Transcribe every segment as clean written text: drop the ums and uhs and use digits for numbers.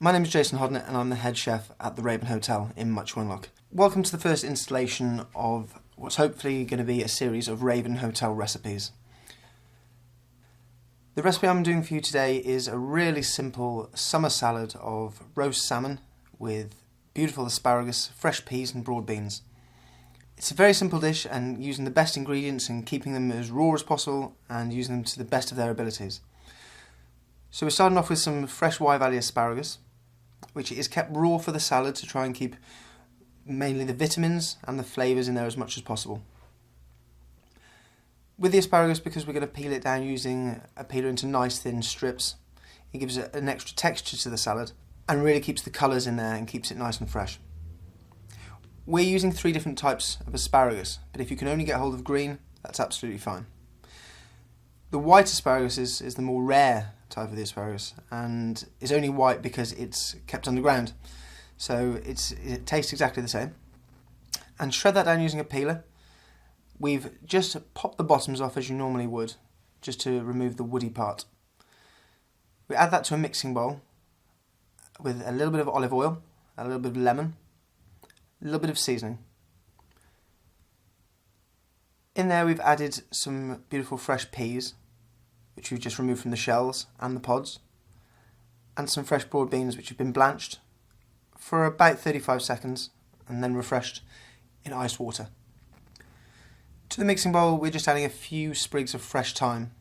My name is Jason Hodnett and I'm the head chef at the Raven Hotel in Much Wenlock. Welcome to the first installation of what's hopefully going to be a series of Raven Hotel recipes. The recipe I'm doing for you today is a really simple summer salad of roast salmon with beautiful asparagus, fresh peas and broad beans. It's a very simple dish and using the best ingredients and keeping them as raw as possible and using them to the best of their abilities. So we're starting off with some fresh Wye Valley asparagus, which is kept raw for the salad to try and keep mainly the vitamins and the flavours in there as much as possible. With the asparagus, because we're going to peel it down using a peeler into nice thin strips, it gives it an extra texture to the salad and really keeps the colours in there and keeps it nice and fresh. We're using 3 different types of asparagus, but if you can only get hold of green, that's absolutely fine. The white asparagus is the more rare type of the asparagus and is only white because it's kept underground, so it tastes exactly the same. And shred that down using a peeler. We've just popped the bottoms off as you normally would, just to remove the woody part. We add that to a mixing bowl with a little bit of olive oil, a little bit of lemon, a little bit of seasoning. In there we've added some beautiful fresh peas, which we've just removed from the shells and the pods, and some fresh broad beans which have been blanched for about 35 seconds and then refreshed in ice water. To the mixing bowl we're just adding a few sprigs of fresh thyme.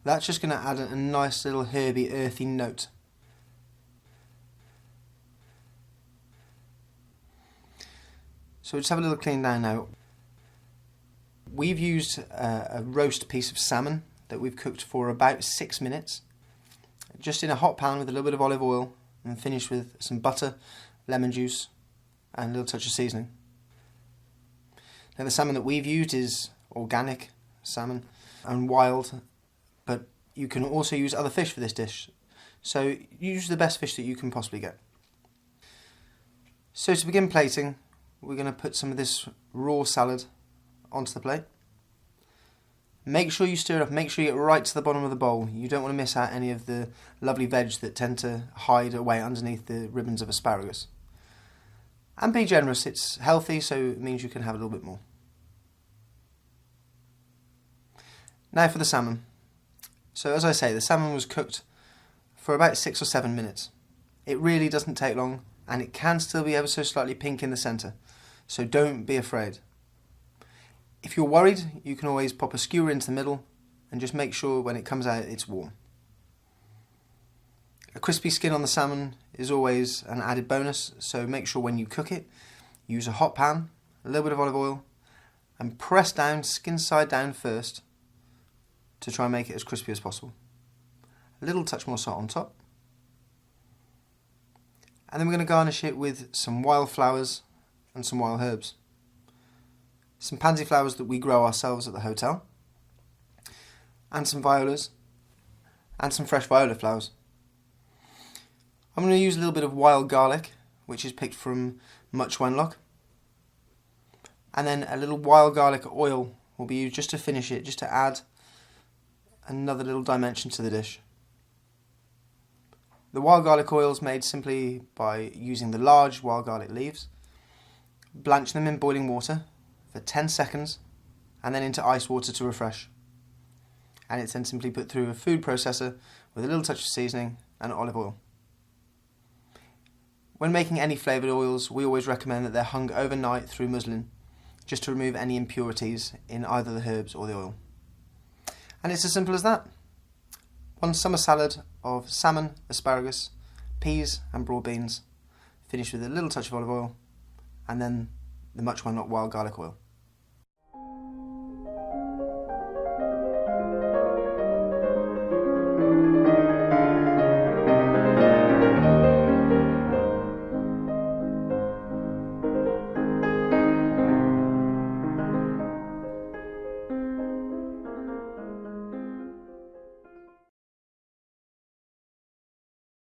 That's just going to add a nice little herby, earthy note. So we'll just have a little clean down now. We've used a roast piece of salmon that we've cooked for about 6 minutes, just in a hot pan with a little bit of olive oil, and finished with some butter, lemon juice and a little touch of seasoning. Now the salmon that we've used is organic salmon and wild, but you can also use other fish for this dish, so use the best fish that you can possibly get. So to begin plating, we're going to put some of this raw salad onto the plate. Make sure you stir it up, make sure you get right to the bottom of the bowl. You don't want to miss out any of the lovely veg that tend to hide away underneath the ribbons of asparagus. And be generous, it's healthy, so it means you can have a little bit more. Now for the salmon. So as I say, the salmon was cooked for about 6 or 7 minutes. It really doesn't take long and it can still be ever so slightly pink in the centre, so don't be afraid. If you're worried, you can always pop a skewer into the middle and just make sure when it comes out it's warm. A crispy skin on the salmon is always an added bonus, so make sure when you cook it, use a hot pan, a little bit of olive oil, and press down, skin side down first, to try and make it as crispy as possible. A little touch more salt on top. And then we're going to garnish it with some wildflowers and some wild herbs. Some pansy flowers that we grow ourselves at the hotel, and some violas, and some fresh viola flowers. I'm going to use a little bit of wild garlic, which is picked from Much Wenlock, and then a little wild garlic oil will be used just to finish it, just to add another little dimension to the dish. The wild garlic oil is made simply by using the large wild garlic leaves, blanch them in boiling water for 10 seconds and then into ice water to refresh. And it's then simply put through a food processor with a little touch of seasoning and olive oil. When making any flavoured oils, we always recommend that they're hung overnight through muslin, just to remove any impurities in either the herbs or the oil. And it's as simple as that. One summer salad of salmon, asparagus, peas and broad beans, finished with a little touch of olive oil and then the Much Wenlock wild garlic oil.